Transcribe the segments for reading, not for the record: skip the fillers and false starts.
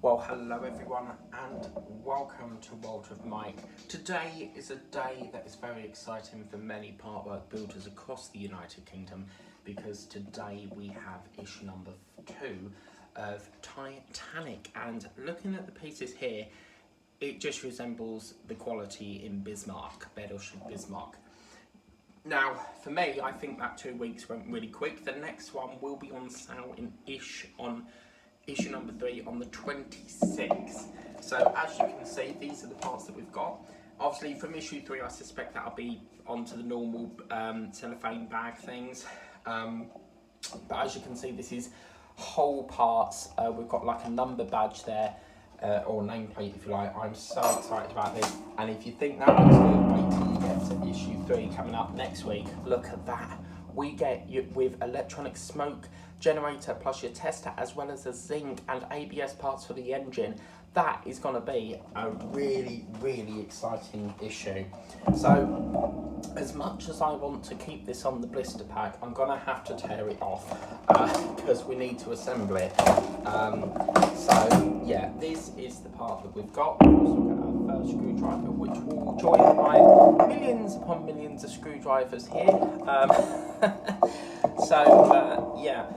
Well, hello everyone and welcome to World of Mike. Today is a day that is very exciting for many partwork builders across the United Kingdom because today we have issue number 2 of Titanic, and looking at the pieces here, it just resembles the quality in Bismarck, Battleship Bismarck. Now, for me, I think that 2 weeks went really quick. The next one will be on sale in issue number 3 on the 26th. So as you can see, these are the parts that we've got. Obviously from issue 3, I suspect that'll be onto the normal cellophane bag things. But as you can see, this is whole parts. We've got like a number badge there, or nameplate if you like. I'm so excited about this. And if you think that looks good, wait till you get to issue 3 coming up next week. Look at that. We get you with electronic smoke generator plus your tester, as well as a zinc and ABS parts for the engine. That is going to be a really, really exciting issue. So as much as I want to keep this on the blister pack, I'm going to have to tear it off because we need to assemble it. So yeah, this is the part that we've got. We've also got our first screwdriver, which will join my millions upon millions of screwdrivers here. Yeah.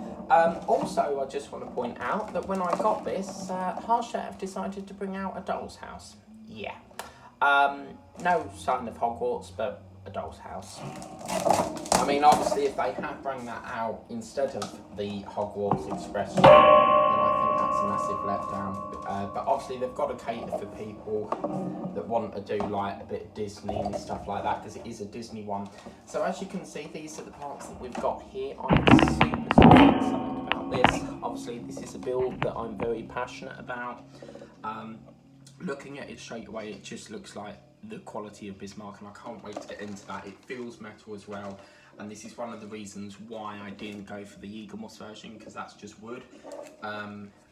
Also, I just want to point out that when I got this, Harshett have decided to bring out a doll's house. Yeah. No sign of Hogwarts, but a doll's house. I mean, obviously, if they had bring that out instead of the Hogwarts Express, then I think that's a massive letdown. But obviously, they've got to cater for people that want to do like a bit of Disney and stuff like that, because it is a Disney one. So as you can see, these are the parts that we've got here. I'm super excited about this. Obviously, this is a build that I'm very passionate about. Looking at it straight away, it just looks like the quality of Bismarck, and I can't wait to get into that. It feels metal as well, and this is one of the reasons why I didn't go for the Eagle Moss version, because that's just wood.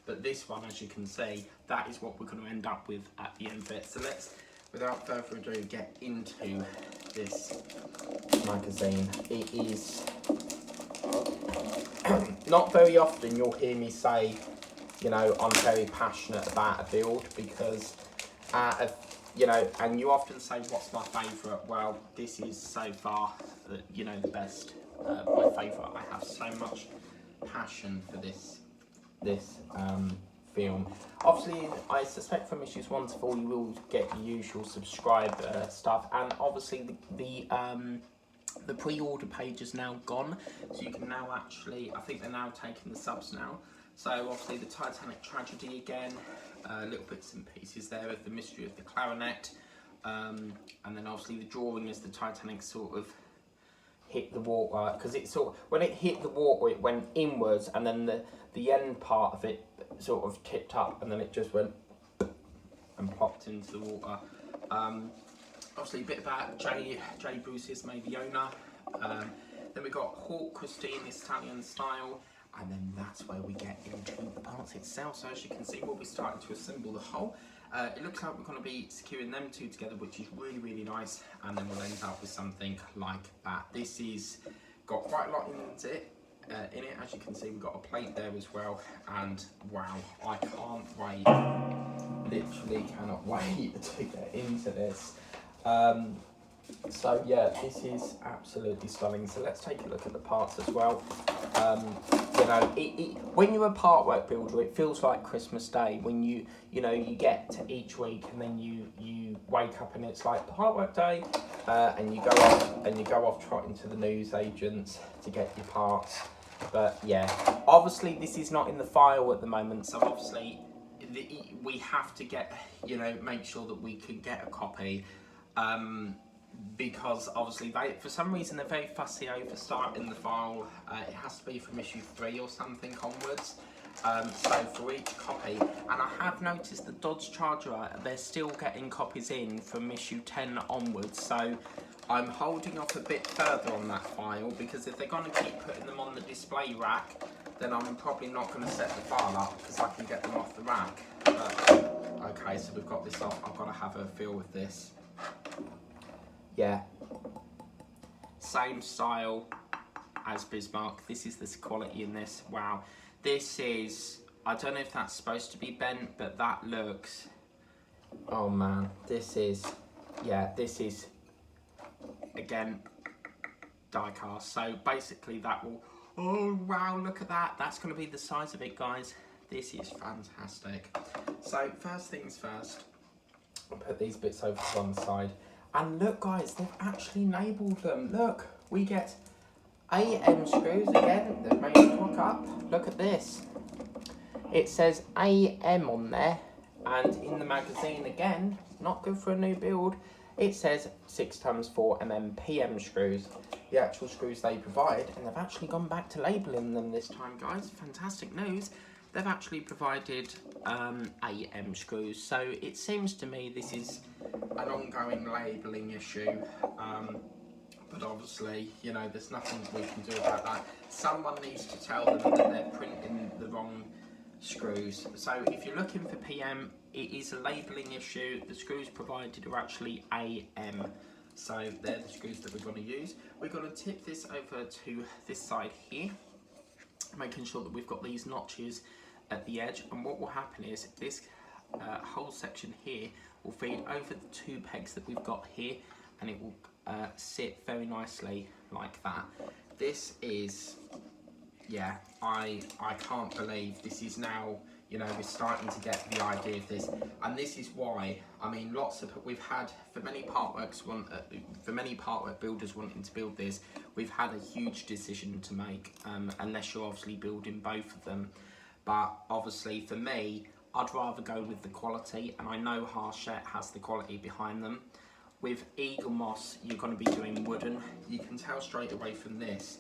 But this one, as you can see, that is what we're going to end up with at the end of it. So let's, without further ado, get into this magazine. It is not very often you'll hear me say, you know, I'm very passionate about a build, because you know, and you often say, what's my favourite? Well, this is so far, you know, the best, my favourite. I have so much passion for this film. Obviously, I suspect from issues 1 to 4 you will get the usual subscribe stuff, and obviously the pre-order page is now gone, so you can now actually, I think they're now taking the subs now. So obviously the Titanic tragedy again, little bits and pieces there of the mystery of the clarinet, and then obviously the drawing is the Titanic sort of hit the water, because it sort of, when it hit the water it went inwards, and then the end part of it sort of tipped up, and then it just went and plopped into the water. Obviously a bit about Jay Bruce is made the owner. Then we got Hawk Christine Italian style, and then that's where we get into the parts itself. So as you can see, we'll be starting to assemble the whole. It looks like we're going to be securing them two together, which is really, really nice, and then we'll end up with something like that. This is got quite a lot in it. As you can see, we've got a plate there as well, and wow, I can't wait, literally cannot wait to get into this. So yeah, this is absolutely stunning. So let's take a look at the parts as well. You know, when you're a partwork builder, it feels like Christmas Day when you know you get to each week, and then you wake up and it's like partwork day, and you go off trotting to the newsagents to get your parts. But yeah, obviously this is not in the file at the moment, so obviously we have to get, you know, make sure that we can get a copy. Because obviously they, for some reason, they're very fussy over starting the file. It has to be from issue 3 or something onwards. So for each copy, and I have noticed the Dodge Charger, they're still getting copies in from issue 10 onwards. So I'm holding off a bit further on that file, because if they're going to keep putting them on the display rack, then I'm probably not going to set the file up, because I can get them off the rack. But, okay, so we've got this off. I've got to have a feel with this. Yeah, same style as Bismarck. This is this quality in this. Wow, this is I don't know if that's supposed to be bent, but that looks, oh man, this is, again, die cast. So basically that will, oh wow, look at that. That's going to be the size of it, guys. This is fantastic. So first things first, I'll put these bits over to one side. And look guys, they've actually labelled them. Look, we get AM screws again. They've made it hook up. Look at this. It says AM on there. And in the magazine again, not good for a new build, it says 6x4mm PM screws. The actual screws they provide, and they've actually gone back to labelling them this time, guys. Fantastic news. They've actually provided AM screws. So it seems to me this is an ongoing labelling issue. But obviously, you know, there's nothing we can do about that. Someone needs to tell them that they're printing the wrong screws. So if you're looking for PM, it is a labelling issue. The screws provided are actually AM. So they're the screws that we're going to use. We're going to tip this over to this side here, making sure that we've got these notches at the edge. And what will happen is this whole section here will feed over the two pegs that we've got here, and it will sit very nicely like that. This is, yeah, I can't believe this is now, you know, we're starting to get the idea of this, and this is why, I mean, we've had, for many part work builders wanting to build this, we've had a huge decision to make, unless you're obviously building both of them. But obviously for me, I'd rather go with the quality, and I know Harshette has the quality behind them. With Eagle Moss, you're going to be doing wooden. You can tell straight away from this.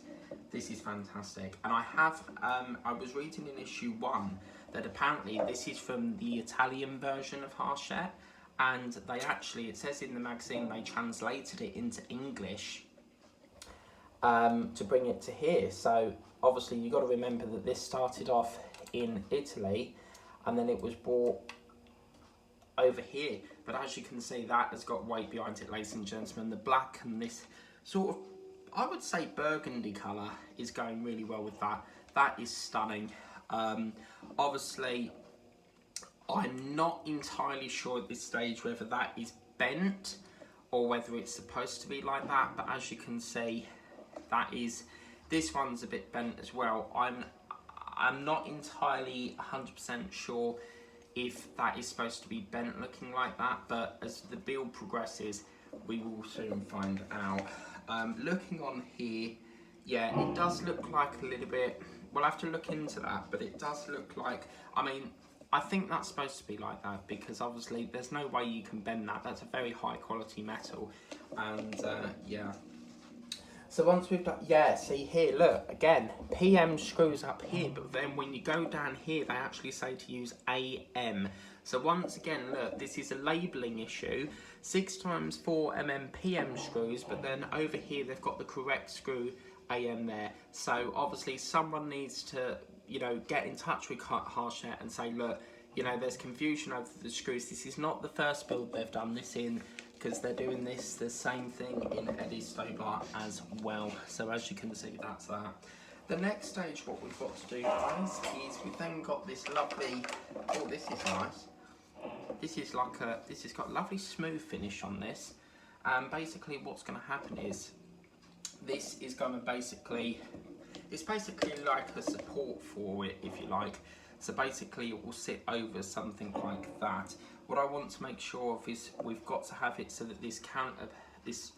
This is fantastic. And I was reading in issue 1 that apparently this is from the Italian version of Harshette, and they actually, it says in the magazine, they translated it into English to bring it to here. So obviously you've got to remember that this started off in Italy, and then it was brought over here. But as you can see, that has got weight behind it, ladies and gentlemen. The black and this sort of, I would say, burgundy colour is going really well with that. That is stunning. Obviously, I'm not entirely sure at this stage whether that is bent or whether it's supposed to be like that. But as you can see, this one's a bit bent as well. I'm not entirely 100% sure if that is supposed to be bent looking like that, but as the build progresses, we will soon find out. Looking on here, yeah, it does look like a little bit, we'll have to look into that, but it does look like, I mean, I think that's supposed to be like that, because obviously there's no way you can bend that. That's a very high quality metal, and yeah. So once we've done, yeah, see here, look, again, PM screws up here, but then when you go down here, they actually say to use AM. So once again, look, this is a labelling issue, 6x4mm PM screws, but then over here, they've got the correct screw AM there. So obviously someone needs to, you know, get in touch with Harshette and say, look, you know, there's confusion over the screws. This is not the first build they've done this in, because they're doing this, the same thing in Eddie Stobart as well. So as you can see, that's that. The next stage, what we've got to do, guys, is we've then got this lovely, oh, this is nice. This is like this has got a lovely smooth finish on this. And basically what's gonna happen is, this is gonna basically, it's basically like a support for it, if you like. So basically it will sit over something like that. What I want to make sure of is we've got to have it so that this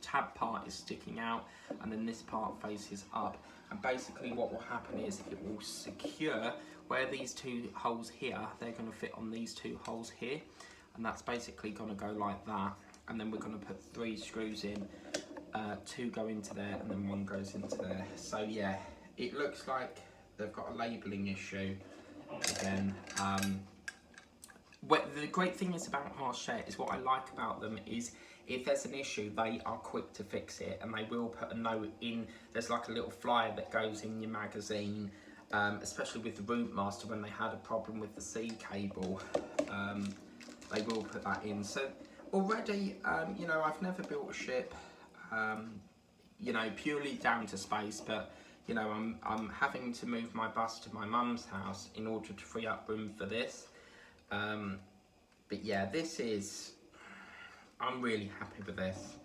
tab part is sticking out, and then this part faces up. And basically what will happen is it will secure where these two holes here, they're going to fit on these two holes here. And that's basically going to go like that. And then we're going to put 3 screws in, 2 go into there, and then 1 goes into there. So yeah, it looks like they've got a labelling issue again. The great thing is about Harshette is what I like about them is if there's an issue, they are quick to fix it, and they will put a note in. There's like a little flyer that goes in your magazine, especially with the Rootmaster when they had a problem with the C cable. They will put that in. So already, you know, I've never built a ship, you know, purely down to space, but you know, I'm having to move my bus to my mum's house in order to free up room for this. But yeah, I'm really happy with this.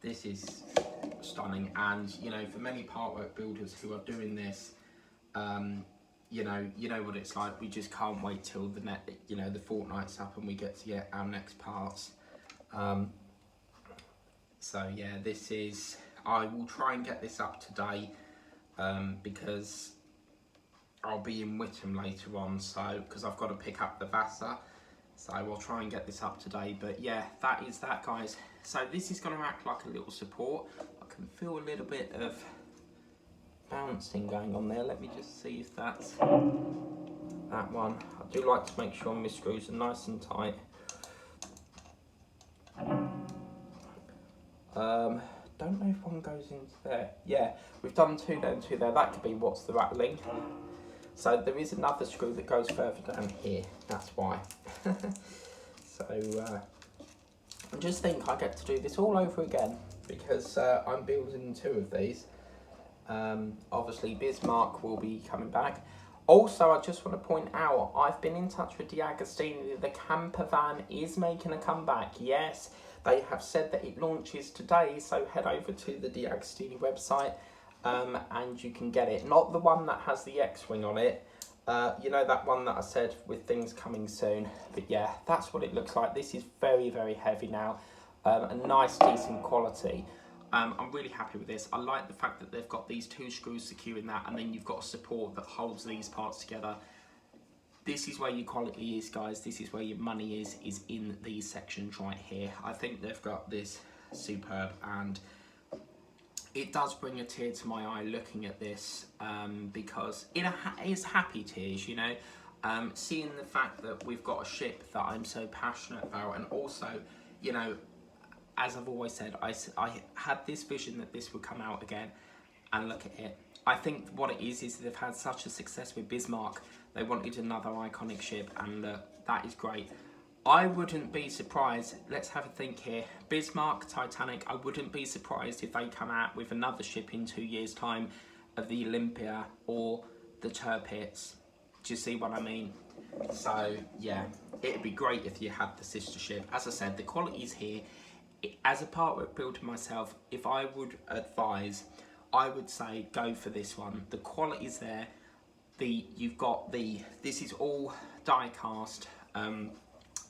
This is stunning, and you know, for many partwork builders who are doing this, you know what it's like. We just can't wait till the fortnight's up and we get to get our next parts. So yeah, I will try and get this up today, because I'll be in Whittam later on, so because I've got to pick up the Vasa, so we'll try and get this up today. But yeah, that is that, guys. So this is going to act like a little support. I can feel a little bit of bouncing going on there. Let me just see if that's that one. I do like to make sure my screws are nice and tight. Don't know if one goes into there. Yeah, we've done 2 there and 2 there. That could be what's the rattling. So there is another screw that goes further down here. That's why. So I just think I get to do this all over again because I'm building 2 of these. Obviously Bismarck will be coming back. Also, I just want to point out, I've been in touch with D'Agostini. The camper van is making a comeback. Yes, they have said that it launches today, so head over to the D'Agostini website and you can get it. Not the one that has the X-Wing on it. You know, that one that I said with things coming soon. But yeah, that's what it looks like. This is very, very heavy now. A nice, decent quality. I'm really happy with this. I like the fact that they've got these 2 screws securing that, and then you've got a support that holds these parts together. This is where your quality is, guys. This is where your money is in these sections right here. I think they've got this superb, and it does bring a tear to my eye looking at this, because it is happy tears, you know. Seeing the fact that we've got a ship that I'm so passionate about, and also, you know, as I've always said, I had this vision that this would come out again, and look at it. I think what it is they've had such a success with Bismarck, they wanted another iconic ship, and that is great. I wouldn't be surprised, let's have a think here, Bismarck, Titanic, I wouldn't be surprised if they come out with another ship in 2 years' time of the Olympia or the Tirpitz. Do you see what I mean? So yeah, it'd be great if you had the sister ship. As I said, the quality's here. As a partwork builder myself, if I would advise, I would say go for this one. The quality's there. This is all die cast.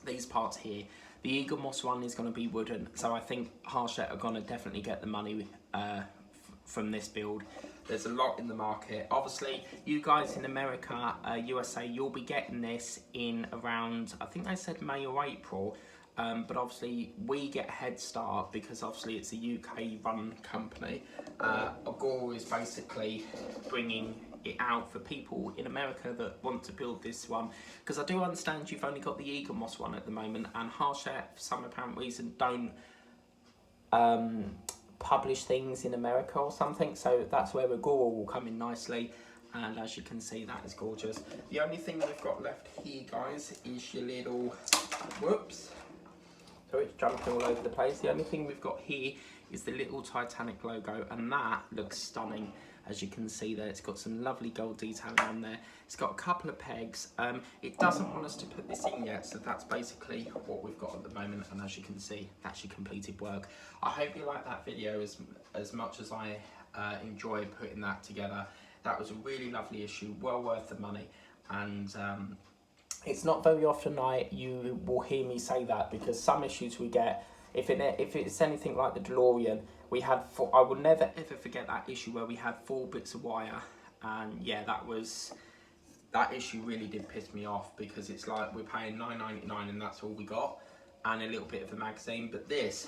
These parts here. The Eagle Moss one is going to be wooden, so I think Harshett are going to definitely get the money from this build. There's a lot in the market. Obviously, you guys in America, USA, you'll be getting this in around, I think they said May or April. But obviously we get a head start because obviously it's a UK run company. Agora is basically bringing it out for people in America that want to build this one, because I do understand you've only got the Eagle Moss one at the moment, and Harshett for some apparent reason don't publish things in America or something, so that's where Agora will come in nicely. And as you can see, that is gorgeous. The only thing we've got left here, guys, is your little, whoops, so it's jumping all over the place. The only thing we've got here is the little Titanic logo, and that looks stunning. As you can see there, it's got some lovely gold detailing on there. It's got a couple of pegs. It doesn't want us to put this in yet, so that's basically what we've got at the moment. And as you can see, that's your completed work. I hope you like that video as much as I enjoyed putting that together. That was a really lovely issue, well worth the money. And it's not very often you will hear me say that, because some issues we get, if it's anything like the DeLorean, we had I will never ever forget that issue where we had 4 bits of wire, and yeah, that issue really did piss me off, because it's like we're paying $9.99 and that's all we got, and a little bit of a magazine. But this,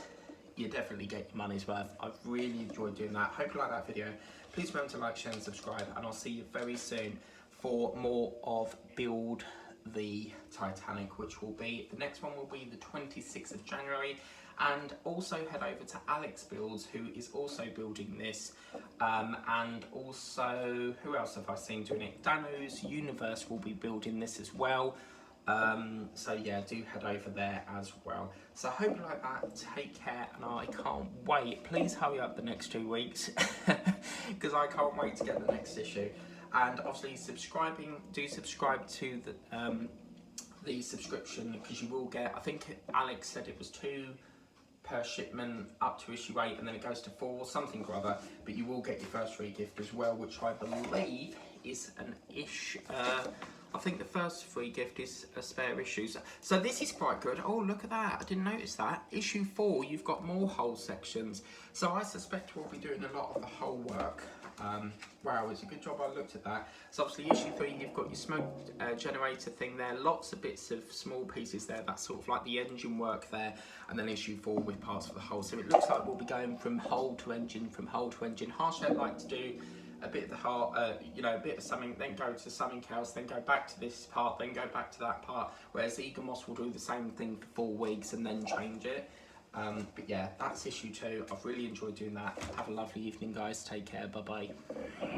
you definitely get your money's worth. I've really enjoyed doing that. Hope you like that video. Please remember to like, share and subscribe, and I'll see you very soon for more of Build the Titanic, which will be, the next one will be the 26th of January. And also head over to Alex Builds, who is also building this, and also, who else have I seen doing it? Dano's Universe will be building this as well. So yeah, do head over there as well. So I hope you like that. Take care, and I can't wait. Please hurry up the next 2 weeks because I can't wait to get the next issue. And obviously do subscribe to the subscription, because you will get, I think Alex said it was 2 per shipment up to issue 8, and then it goes to 4, something or other, but you will get your first free gift as well, which I believe is an issue. I think the first free gift is a spare issue. So this is quite good. Oh, look at that. I didn't notice that. Issue 4, you've got more whole sections. So I suspect we'll be doing a lot of the whole work. Wow, it's a good job I looked at that. So obviously issue 3, you've got your smoke generator thing there. Lots of bits of small pieces there. That's sort of like the engine work there. And then issue 4 with parts for the hull. So it looks like we'll be going from hull to engine, from hull to engine. Harshed like to do a bit of the hull, you know, a bit of something, then go to something else, then go back to this part, then go back to that part. Whereas Eaglemoss will do the same thing for 4 weeks and then change it. But yeah, that's issue 2. I've really enjoyed doing that. Have a lovely evening, guys. Take care. Bye bye.